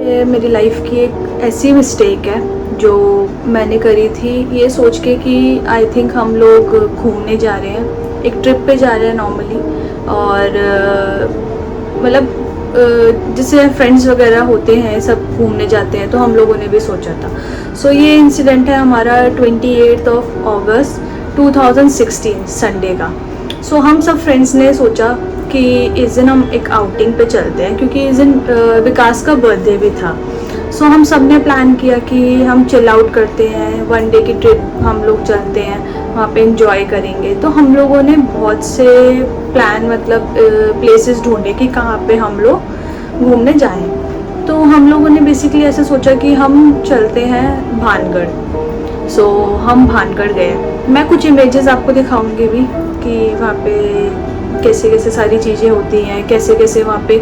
ये मेरी लाइफ की एक ऐसी मिस्टेक है जो मैंने करी थी, ये सोच के कि आई थिंक हम लोग घूमने जा रहे हैं, एक ट्रिप पे जा रहे हैं नॉर्मली, और मतलब जैसे फ्रेंड्स वगैरह होते हैं सब घूमने जाते हैं, तो हम लोगों ने भी सोचा था। सो ये इंसिडेंट है हमारा 28 अगस्त 2016 संडे का। सो हम सब फ्रेंड्स ने सोचा कि इस दिन हम एक आउटिंग पे चलते हैं, क्योंकि इस दिन विकास का बर्थडे भी था। सो हम सब ने प्लान किया कि हम चिल आउट करते हैं, 1 डे की ट्रिप हम लोग चलते हैं, वहाँ पे एंजॉय करेंगे। तो हम लोगों ने बहुत से प्लान मतलब प्लेसेस ढूंढे कि कहाँ पे हम लोग घूमने जाएं। तो हम लोगों ने बेसिकली ऐसे सोचा कि हम चलते हैं भानगढ़। सो हम भानगढ़ गए। मैं कुछ इमेजेस आपको दिखाऊंगी भी कि वहाँ पे कैसे कैसे सारी चीज़ें होती हैं, कैसे कैसे वहाँ पे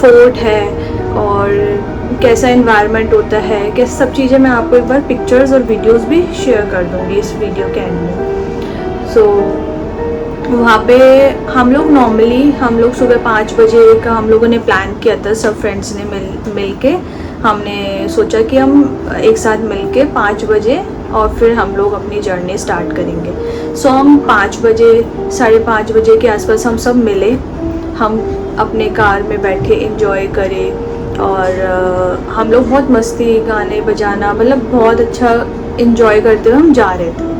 फोर्ट है और कैसा एनवायरनमेंट होता है, कैसे सब चीज़ें मैं आपको एक बार पिक्चर्स और वीडियोस भी शेयर कर दूँगी इस वीडियो के एंड में। सो वहाँ पे हम लोग सुबह 5 बजे का हम लोगों ने प्लान किया था, सब फ्रेंड्स ने मिल के हमने सोचा कि हम एक साथ मिल के 5 बजे और फिर हम लोग अपनी जर्नी स्टार्ट करेंगे। सो हम 5 बजे 5:30 बजे के आसपास हम सब मिले, हम अपने कार में बैठे एंजॉय करें और हम लोग बहुत मस्ती, गाने बजाना, मतलब बहुत अच्छा एंजॉय करते हुए हम जा रहे थे।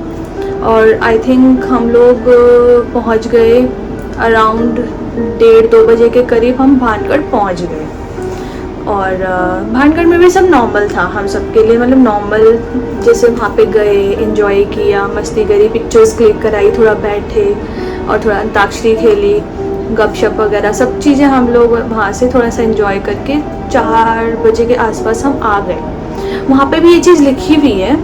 और आई थिंक हम लोग पहुंच गए अराउंड 1:30-2 बजे के करीब हम भानगढ़ पहुंच गए। और भानगढ़ में भी सब नॉर्मल था हम सब के लिए, मतलब नॉर्मल जैसे वहाँ पे गए, एंजॉय किया, मस्ती करी, पिक्चर्स क्लिक कराई, थोड़ा बैठे और थोड़ा अंताक्षरी खेली, गपशप वगैरह सब चीज़ें हम लोग वहाँ से थोड़ा सा एंजॉय करके 4 बजे के आसपास हम आ गए। वहाँ पे भी ये चीज़ लिखी हुई है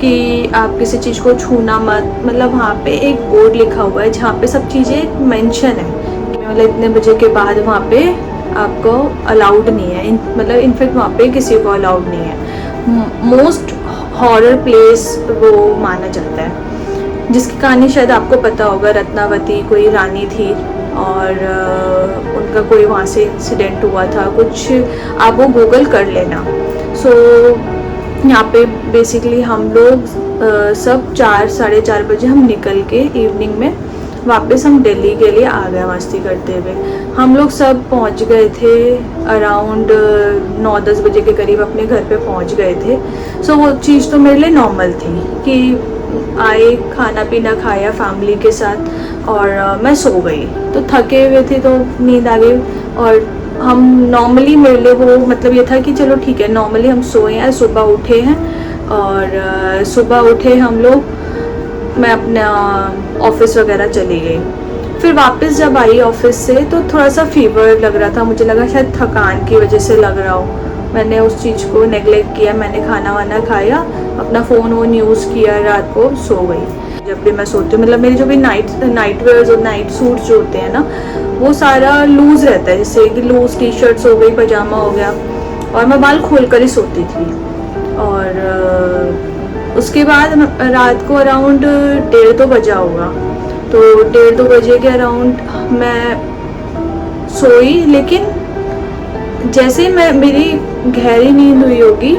कि आप किसी चीज़ को छूना मत, मतलब वहाँ पे एक बोर्ड लिखा हुआ है जहाँ पे सब चीज़ें मेंशन है कि मतलब इतने बजे के बाद वहाँ पे आपको अलाउड नहीं है, मतलब इनफेक्ट वहाँ पे किसी को अलाउड नहीं है। मोस्ट हॉरर प्लेस वो माना जाता है, जिसकी कहानी शायद आपको पता होगा। रत्नावती कोई रानी थी और उनका कोई वहाँ से इंसिडेंट हुआ था कुछ, आप वो गूगल कर लेना। सो यहाँ पे बेसिकली हम लोग सब 4-4:30 बजे हम निकल के इवनिंग में वापस हम दिल्ली के लिए आ गए मस्ती करते हुए। हम लोग सब पहुँच गए थे अराउंड 9-10 बजे के करीब अपने घर पे पहुँच गए थे। सो वो चीज़ तो मेरे लिए नॉर्मल थी कि आए, खाना पीना खाया फैमिली के साथ और मैं सो गई। तो थके हुए थे तो नींद आ गई। और हम नॉर्मली, मेरे लिए वो मतलब ये था कि चलो ठीक है, नॉर्मली हम सोए हैं, सुबह उठे हैं और सुबह उठे हम लोग, मैं अपना ऑफिस वगैरह चली गई। फिर वापस जब आई ऑफिस से तो थोड़ा सा फीवर लग रहा था, मुझे लगा शायद थकान की वजह से लग रहा हो। मैंने उस चीज़ को नेगलेक्ट किया, मैंने खाना वाना खाया, अपना फ़ोन वोन यूज़ किया, रात को सो गई। जब भी मैं सोती हूँ, मतलब मेरी जो भी नाइट वेयर्स और नाइट सूट्स जो होते हैं ना, वो सारा लूज़ रहता है, जैसे कि लूज़ टी शर्ट्स हो गई, पजामा हो गया, और मैं बाल खोल कर ही सोती थी। और उसके बाद रात को अराउंड 1:30-2 बजा होगा, तो 1:30-2 बजे के अराउंड मैं सोई। लेकिन जैसे मेरी गहरी नींद हुई होगी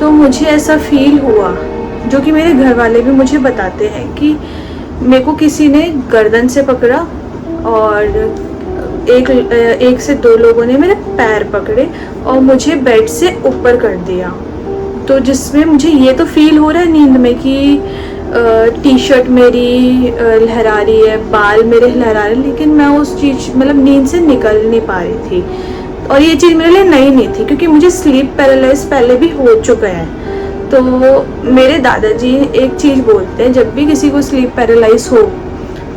तो मुझे ऐसा फील हुआ, जो कि मेरे घर वाले भी मुझे बताते हैं, कि मेरे को किसी ने गर्दन से पकड़ा और एक से 2 लोगों ने मेरे पैर पकड़े और मुझे बेड से ऊपर कर दिया। तो जिसमें मुझे ये तो फील हो रहा है नींद में कि टी शर्ट मेरी लहरा रही है, बाल मेरे लहरा रहे, लेकिन मैं उस चीज़ मतलब नींद से निकल नहीं पा रही थी। और ये चीज़ मेरे लिए नई नहीं थी, क्योंकि मुझे स्लीप पैरालाइज पहले भी हो चुका है। तो मेरे दादाजी एक चीज़ बोलते हैं, जब भी किसी को स्लीप पैरालाइज हो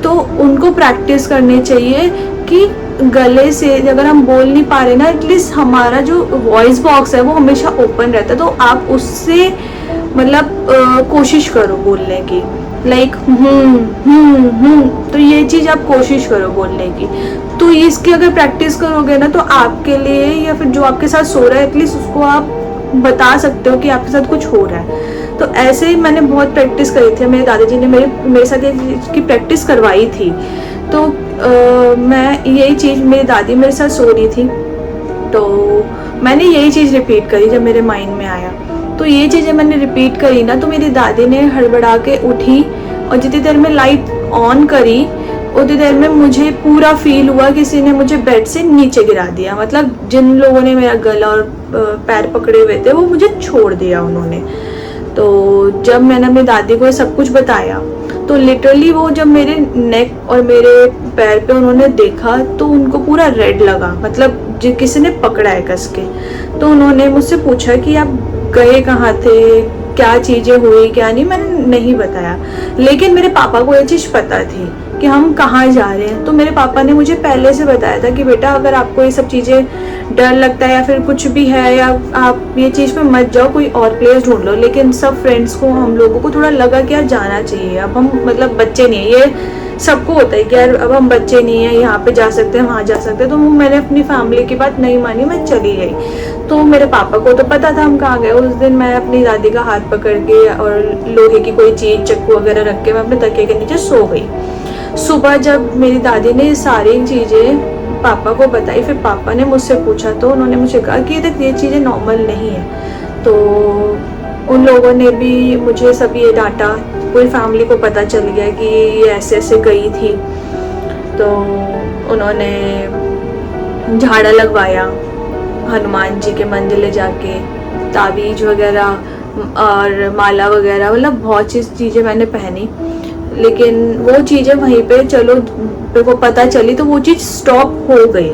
तो उनको प्रैक्टिस करनी चाहिए कि गले से अगर हम बोल नहीं पा रहे ना, एटलीस्ट हमारा जो वॉइस बॉक्स है वो हमेशा ओपन रहता है, तो आप उससे मतलब कोशिश करो बोलने की, लाइक तो ये चीज़ आप कोशिश करो बोलने की। तो इसकी अगर प्रैक्टिस करोगे ना, तो आपके लिए या फिर जो आपके साथ सो रहा है, एटलीस्ट उसको आप बता सकते हो कि आपके साथ कुछ हो रहा है। तो ऐसे ही मैंने बहुत प्रैक्टिस करी थी, मेरे दादाजी ने मेरे साथ ये चीज़ की प्रैक्टिस करवाई थी। तो मैं यही चीज़, मेरी दादी मेरे साथ सो रही थी, तो मैंने यही चीज़ रिपीट करी जब मेरे माइंड में आया। तो ये चीज़ें मैंने रिपीट करी ना, तो मेरी दादी ने हड़बड़ा के उठी और जितनी देर में लाइट ऑन करी उतनी देर में मुझे पूरा फील हुआ किसी ने मुझे बेड से नीचे गिरा दिया। मतलब जिन लोगों ने मेरा गला और पैर पकड़े हुए थे वो मुझे छोड़ दिया उन्होंने। तो जब मैंने अपनी दादी को ये सब कुछ बताया तो लिटरली वो जब मेरे नेक और मेरे पैर पे उन्होंने देखा तो उनको पूरा रेड लगा, मतलब जो किसी ने पकड़ा है कस के। तो उन्होंने मुझसे पूछा कि आप गए कहाँ थे, क्या चीज़ें हुई क्या नहीं। मैंने नहीं बताया, लेकिन मेरे पापा को ये चीज़ पता थी कि हम कहाँ जा रहे हैं। तो मेरे पापा ने मुझे पहले से बताया था कि बेटा अगर आपको ये सब चीज़ें डर लगता है या फिर कुछ भी है या आप ये चीज़ पे मत जाओ, कोई और प्लेस ढूंढ लो। लेकिन सब फ्रेंड्स को, हम लोगों को थोड़ा लगा कि यार जाना चाहिए, अब हम मतलब बच्चे नहीं है, ये सबको होता है कि यार अब हम बच्चे नहीं है, यहाँ पे जा सकते हैं वहाँ जा सकते हैं। तो मैंने अपनी फैमिली की बात नहीं मानी, मैं चली गई। तो मेरे पापा को तो पता था हम कहाँ गए। उस दिन मैं अपनी दादी का हाथ पकड़ के और लोहे की कोई चीज़ चक्कू वगैरह रख के मैं अपने तकिए के नीचे सो गई। सुबह जब मेरी दादी ने सारी चीज़ें पापा को बताई, फिर पापा ने मुझसे पूछा तो उन्होंने मुझे कहा कि देख ये चीज़ें नॉर्मल नहीं है। तो उन लोगों ने भी मुझे सब ये डांटा, पूरी फैमिली को पता चल गया कि ये ऐसे ऐसे गई थी। तो उन्होंने झाड़ा लगवाया हनुमान जी के मंदिर ले जाके, ताबीज वगैरह और माला वगैरह, मतलब बहुत चीज़ें मैंने पहनी। लेकिन वो चीज़ें वहीं पे चलो मेरे को पता चली तो वो चीज़ स्टॉप हो गई,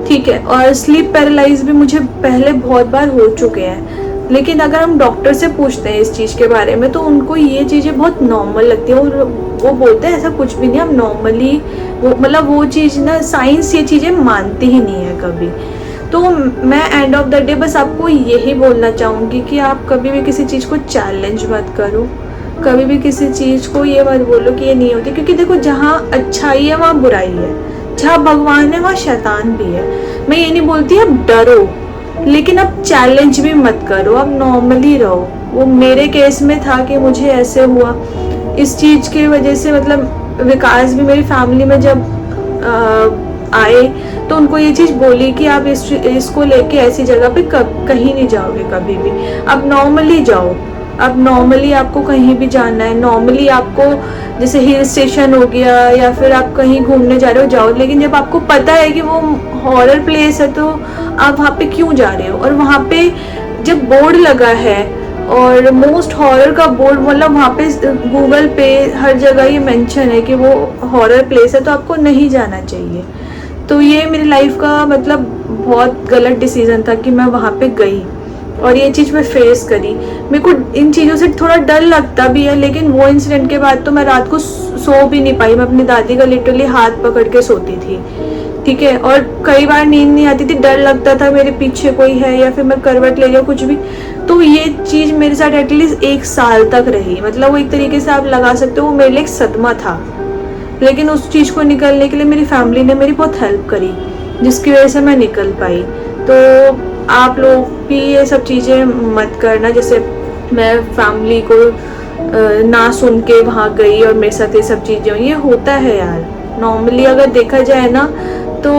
ठीक है। और स्लीप पैरालाइज भी मुझे पहले बहुत बार हो चुके हैं, लेकिन अगर हम डॉक्टर से पूछते हैं इस चीज़ के बारे में तो उनको ये चीज़ें बहुत नॉर्मल लगती है और वो बोलते हैं ऐसा कुछ भी नहीं, हम नॉर्मली वो मतलब वो चीज़ ना, साइंस ये चीज़ें मानती ही नहीं है कभी। तो मैं एंड ऑफ द डे बस आपको यही बोलना चाहूँगी कि आप कभी भी किसी चीज़ को चैलेंज मत करो, कभी भी किसी चीज़ को ये मत बोलो कि ये नहीं होती, क्योंकि देखो जहाँ अच्छाई है वहाँ बुराई है, जहाँ भगवान है वहाँ शैतान भी है। मैं ये नहीं बोलती आप डरो, लेकिन अब चैलेंज भी मत करो, अब नॉर्मली रहो। वो मेरे केस में था कि मुझे ऐसे हुआ, इस चीज़ की वजह से मतलब विकास भी मेरी फैमिली में जब आए तो उनको ये चीज़ बोली कि आप इसको लेके ऐसी जगह पे कहीं नहीं जाओगे कभी भी, अब नॉर्मली जाओ। अब नॉर्मली आपको कहीं भी जाना है, नॉर्मली आपको जैसे हिल स्टेशन हो गया या फिर आप कहीं घूमने जा रहे हो जाओ, लेकिन जब आपको पता है कि वो हॉरर प्लेस है तो आप वहाँ पे क्यों जा रहे हो। और वहाँ पे जब बोर्ड लगा है और मोस्ट हॉरर का बोर्ड, मतलब वहाँ पे गूगल पे हर जगह ये मेंशन है कि वो हॉरर प्लेस है, तो आपको नहीं जाना चाहिए। तो ये मेरी लाइफ का मतलब बहुत गलत डिसीजन था कि मैं वहाँ पे गई और ये चीज़ मैं फेस करी। मेरे को इन चीज़ों से थोड़ा डर लगता भी है, लेकिन वो इंसिडेंट के बाद तो मैं रात को सो भी नहीं पाई। मैं अपनी दादी का लिटरली हाथ पकड़ के सोती थी, ठीक है। और कई बार नींद नहीं आती थी, डर लगता था मेरे पीछे कोई है या फिर मैं करवट ले जाऊँ कुछ भी। तो ये चीज़ मेरे साथ एटलीस्ट 1 साल तक रही, मतलब वो एक तरीके से आप लगा सकते हो वो मेरे लिए एक सदमा था। लेकिन उस चीज़ को निकलने के लिए मेरी फैमिली ने मेरी बहुत हेल्प करी, जिसकी वजह से मैं निकल पाई। तो आप लोग भी ये सब चीज़ें मत करना, जैसे मैं फैमिली को ना सुन के वहाँ गई और मेरे साथ ये सब चीज़ें हुई, ये होता है यार नॉर्मली अगर देखा जाए ना। तो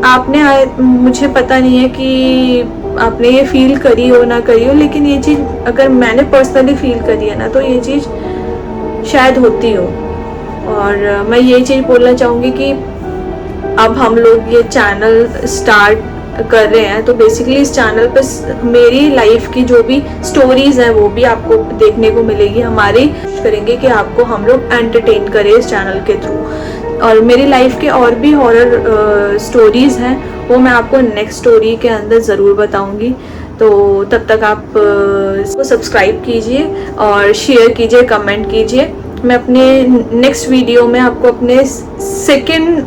आपने मुझे पता नहीं है कि आपने ये फील करी हो ना करी हो, लेकिन ये चीज़ अगर मैंने पर्सनली फील करी है ना तो ये चीज़ शायद होती हो। और मैं ये चीज़ बोलना चाहूँगी कि अब हम लोग ये चैनल स्टार्ट कर रहे हैं, तो बेसिकली इस चैनल पर मेरी लाइफ की जो भी स्टोरीज हैं वो भी आपको देखने को मिलेगी। हमारी करेंगे कि आपको हम लोग एंटरटेन करें इस चैनल के थ्रू। और मेरी लाइफ के और भी हॉरर स्टोरीज हैं वो मैं आपको नेक्स्ट स्टोरी के अंदर ज़रूर बताऊंगी। तो तब तक आप इसको सब्सक्राइब कीजिए और शेयर कीजिए, कमेंट कीजिए। मैं अपने नेक्स्ट वीडियो में आपको अपने सेकंड